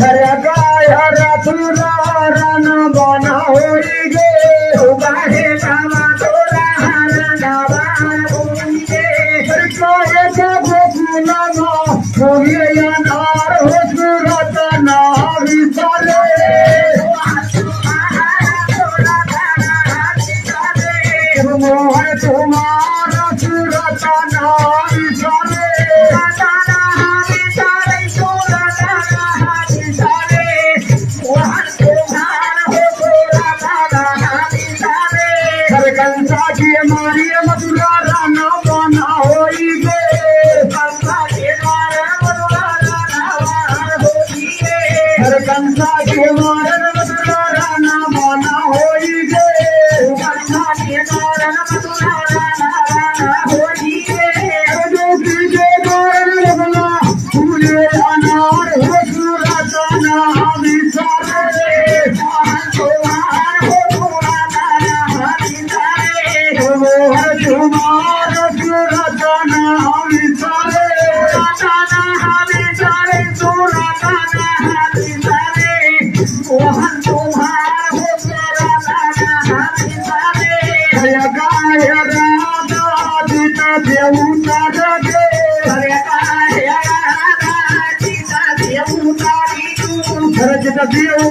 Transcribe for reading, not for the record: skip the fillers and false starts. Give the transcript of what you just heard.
हर गाय रतुरा run बना होई गे उगाहे कामा तोरा नवा होई गे हर गाय का गोकुला मा होई अनार हो सुरत ना विचारे मोहन तुम्हारा सुरत ना विचारे कंसा की हमारी मधुरा राना बना होई गे कंसा की हमारे मधुरा राना होई गे हर कंसा की हमारे मधुरा राना बना होई गे कंसा की हमारे मधुरा राना होई गे जो तुझे गोर लगना फूले अनार हो सूरत ना विचारे मोहन तुम्हारा सूरत ना विचारे सूरत ना विचारे मोहन तुम्हारा सूरत ना विचारे गाय राधा सीता देवता जगे गाय राधा सीता देवता भरत देव